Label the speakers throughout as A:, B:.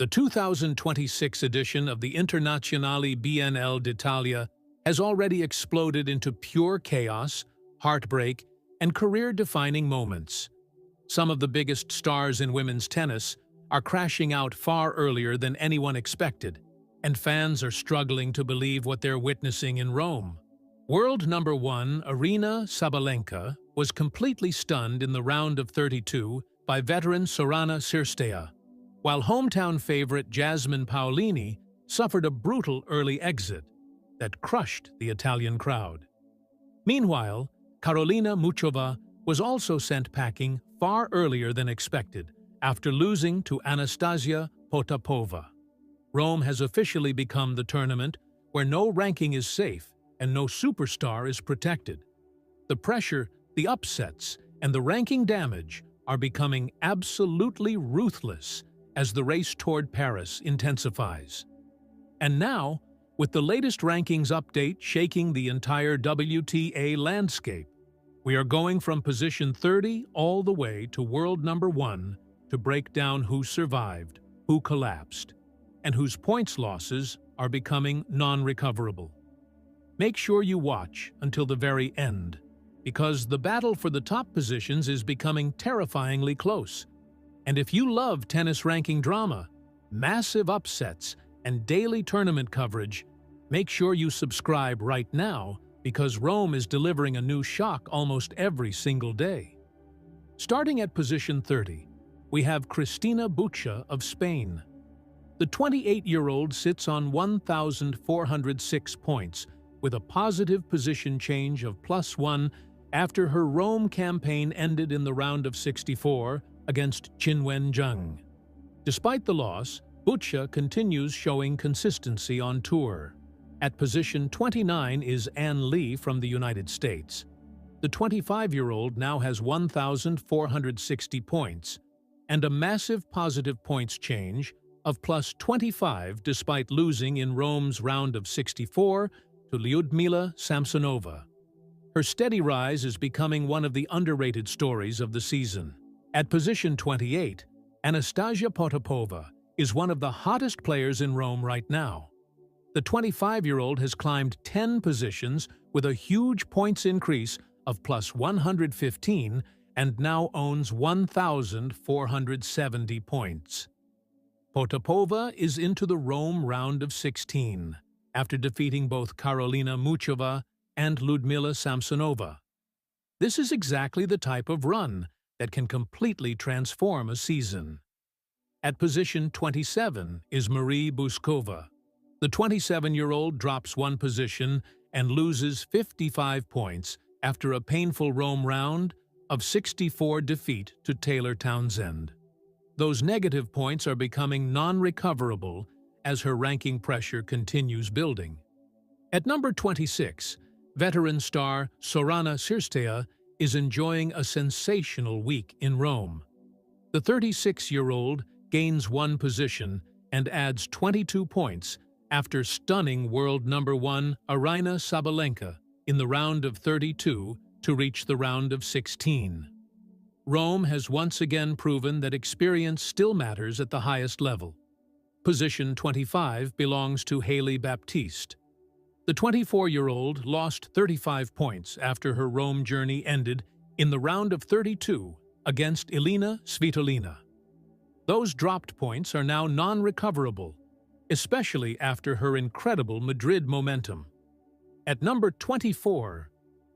A: The 2026 edition of the Internazionale BNL d'Italia has already exploded into pure chaos, heartbreak, and career-defining moments. Some of the biggest stars in women's tennis are crashing out far earlier than anyone expected, and fans are struggling to believe what they're witnessing in Rome. World number 1 Aryna Sabalenka was completely stunned in the round of 32 by veteran Aryna Sabalenka, while hometown favorite Jasmine Paolini suffered a brutal early exit that crushed the Italian crowd. Meanwhile, Karolina Muchova was also sent packing far earlier than expected after losing to Anastasia Potapova. Rome has officially become the tournament where no ranking is safe and no superstar is protected. The pressure, the upsets, and the ranking damage are becoming absolutely ruthless as the race toward Paris intensifies. And now, with the latest rankings update shaking the entire WTA landscape, we are going from position 30 all the way to world number 1 to break down who survived, who collapsed, and whose points losses are becoming non-recoverable. Make sure you watch until the very end, because the battle for the top positions is becoming terrifyingly close. And if you love tennis ranking drama, massive upsets, and daily tournament coverage, make sure you subscribe right now because Rome is delivering a new shock almost every single day. Starting at position 30, we have Cristina Buccia of Spain. The 28-year-old sits on 1,406 points with a positive position change of +1 after her Rome campaign ended in the round of 64 against Qinwen Zheng. Despite the loss, Buccia continues showing consistency on tour. At position 29 is Ann Lee from the United States. The 25-year-old now has 1,460 points and a massive positive points change of +25 despite losing in Rome's round of 64 to Lyudmila Samsonova. Her steady rise is becoming one of the underrated stories of the season. At position 28, Anastasia Potapova is one of the hottest players in Rome right now. The 25-year-old has climbed 10 positions with a huge points increase of +115 and now owns 1,470 points. Potapova is into the Rome round of 16 after defeating both Karolina Muchova and Lyudmila Samsonova. This is exactly the type of run that can completely transform a season. At position 27 is Marie Buskova. The 27-year-old drops one position and loses 55 points after a painful Rome round of 64 defeat to Taylor Townsend. Those negative points are becoming non-recoverable as her ranking pressure continues building. At number 26, veteran star Aryna Sabalenka is enjoying a sensational week in Rome. The 36-year-old gains one position and adds 22 points after stunning world number 1 Aryna Sabalenka in the round of 32 to reach the round of 16. Rome has once again proven that experience still matters at the highest level. Position 25 belongs to Hailey Baptiste. The 24-year-old lost 35 points after her Rome journey ended in the round of 32 against Elina Svitolina. Those dropped points are now non-recoverable, especially after her incredible Madrid momentum. At number 24,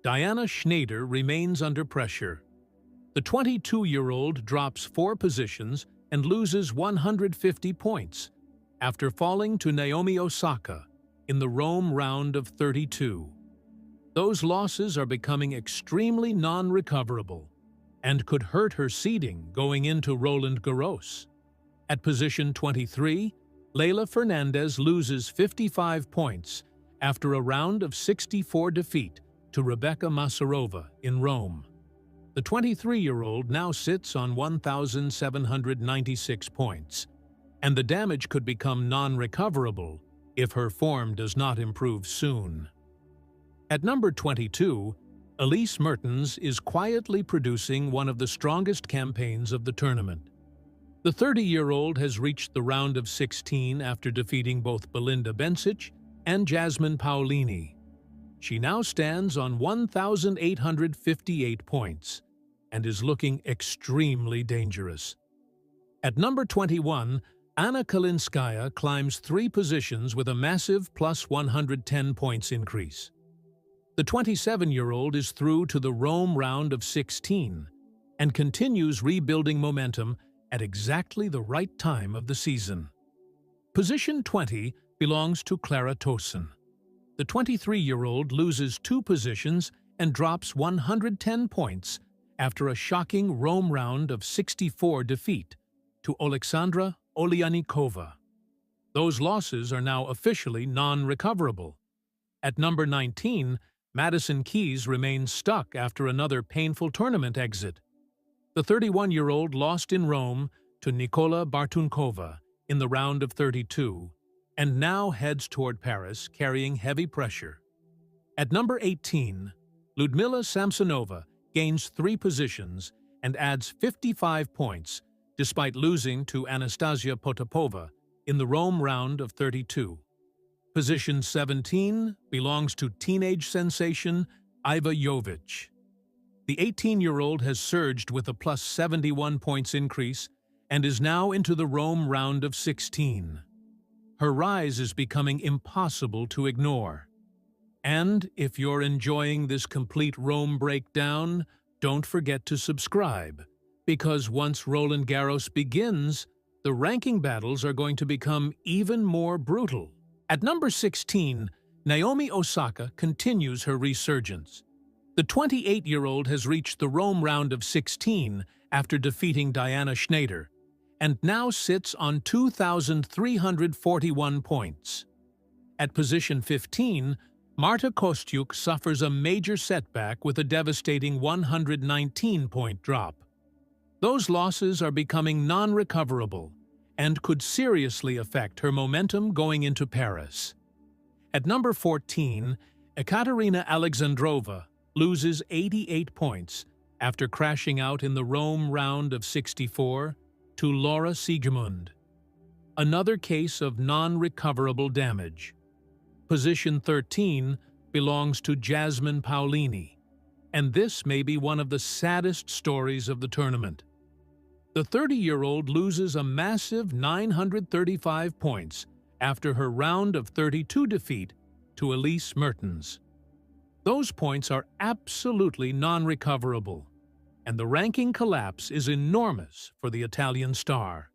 A: Diana Schneider remains under pressure. The 22-year-old drops 4 positions and loses 150 points after falling to Naomi Osaka in the Rome round of 32. Those losses are becoming extremely non-recoverable and could hurt her seeding going into Roland Garros. At position 23, Leylah Fernandez loses 55 points after a round of 64 defeat to Rebecca Masarova in Rome. The 23-year-old now sits on 1,796 points, and the damage could become non-recoverable if her form does not improve soon. At number 22, Elise Mertens is quietly producing one of the strongest campaigns of the tournament. The 30-year-old has reached the round of 16 after defeating both Belinda Bencic and Jasmine Paolini. She now stands on 1,858 points and is looking extremely dangerous. At number 21, Anna Kalinskaya climbs 3 positions with a massive plus 110 points increase. The 27-year-old is through to the Rome round of 16 and continues rebuilding momentum at exactly the right time of the season. Position 20 belongs to Clara Tauson. The 23-year-old loses 2 positions and drops 110 points after a shocking Rome round of 64 defeat to Alexandra Olyanikova. Those losses are now officially non-recoverable. At number 19, Madison Keys remains stuck after another painful tournament exit. The 31-year-old lost in Rome to Nikola Bartunkova in the round of 32 and now heads toward Paris carrying heavy pressure. At number 18, Ludmila Samsonova gains 3 positions and adds 55 points despite losing to Anastasia Potapova in the Rome round of 32. Position 17 belongs to teenage sensation Iva Jovic. The 18-year-old has surged with a plus 71 points increase and is now into the Rome round of 16. Her rise is becoming impossible to ignore. And if you're enjoying this complete Rome breakdown, don't forget to subscribe, because once Roland Garros begins, the ranking battles are going to become even more brutal. At number 16, Naomi Osaka continues her resurgence. The 28-year-old has reached the Rome round of 16 after defeating Diana Schneider, and now sits on 2,341 points. At position 15, Marta Kostyuk suffers a major setback with a devastating 119-point drop. Those losses are becoming non-recoverable and could seriously affect her momentum going into Paris. At number 14, Ekaterina Alexandrova loses 88 points after crashing out in the Rome round of 64 to Laura Siegemund. Another case of non-recoverable damage. Position 13 belongs to Jasmine Paolini, and this may be one of the saddest stories of the tournament. The 30-year-old loses a massive 935 points after her round of 32 defeat to Elise Mertens. Those points are absolutely non-recoverable, and the ranking collapse is enormous for the Italian star.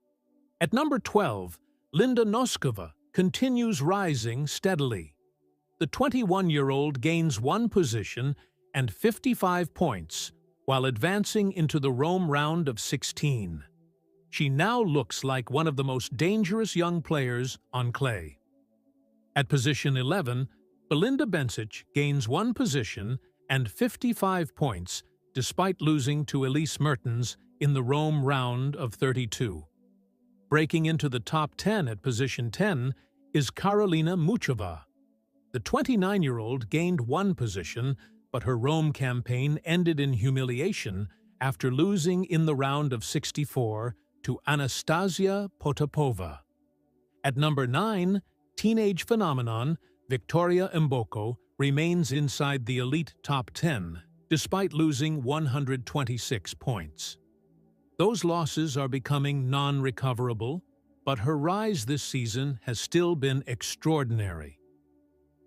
A: At number 12, Linda Noskova continues rising steadily. The 21-year-old gains 1 position and 55 points while advancing into the Rome round of 16. She now looks like one of the most dangerous young players on clay. At position 11, Belinda Bencic gains 1 position and 55 points despite losing to Elise Mertens in the Rome round of 32. Breaking into the top 10 at position 10 is Karolina Muchova. The 29-year-old gained 1 position, but her Rome campaign ended in humiliation after losing in the round of 64 to Anastasia Potapova. At number 9, teenage phenomenon Victoria Mboko remains inside the elite top 10, despite losing 126 points. Those losses are becoming non-recoverable, but her rise this season has still been extraordinary.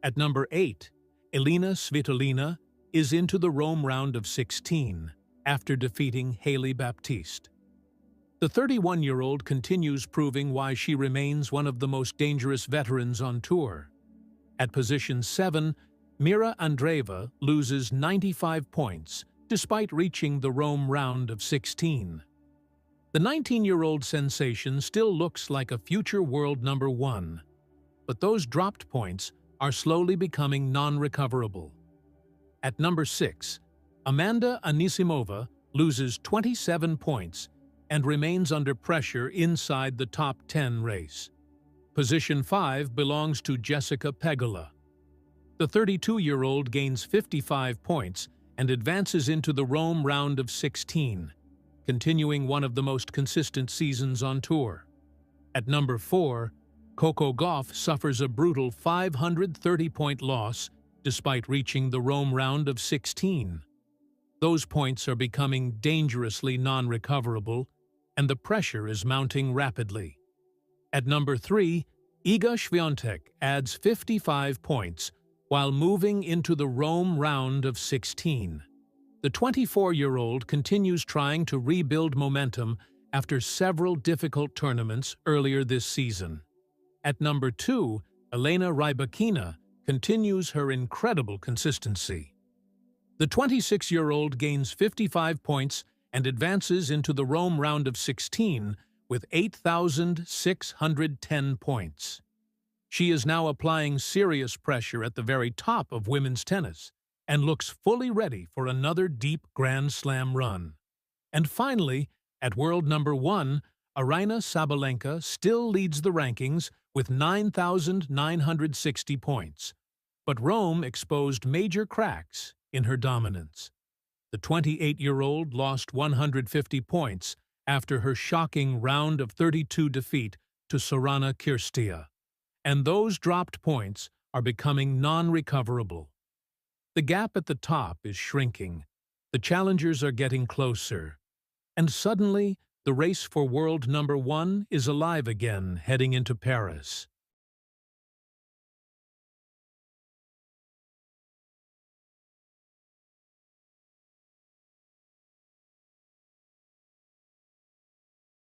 A: At number 8, Elina Svitolina is into the Rome round of 16 after defeating Hailey Baptiste. The 31-year-old continues proving why she remains one of the most dangerous veterans on tour. At position 7, Mira Andreeva loses 95 points despite reaching the Rome round of 16. The 19-year-old sensation still looks like a future world number 1, but those dropped points are slowly becoming non-recoverable. At number 6, Amanda Anisimova loses 27 points and remains under pressure inside the top 10 race. Position 5 belongs to Jessica Pegula. The 32-year-old gains 55 points and advances into the Rome round of 16. continuing one of the most consistent seasons on tour. At number 4, Coco Gauff suffers a brutal 530-point loss despite reaching the Rome round of 16. Those points are becoming dangerously non-recoverable, and the pressure is mounting rapidly. At number 3, Iga Świątek adds 55 points while moving into the Rome round of 16. The 24-year-old continues trying to rebuild momentum after several difficult tournaments earlier this season. At number 2, Elena Rybakina continues her incredible consistency. The 26-year-old gains 55 points and advances into the Rome round of 16 with 8,610 points. She is now applying serious pressure at the very top of women's tennis and looks fully ready for another deep Grand Slam run. And finally, at world number 1, Aryna Sabalenka still leads the rankings with 9,960 points, but Rome exposed major cracks in her dominance. The 28-year-old lost 150 points after her shocking round of 32 defeat to Sorana Cirstea, and those dropped points are becoming non-recoverable. The gap at the top is shrinking, the challengers are getting closer, and suddenly the race for world number 1 is alive again heading into Paris.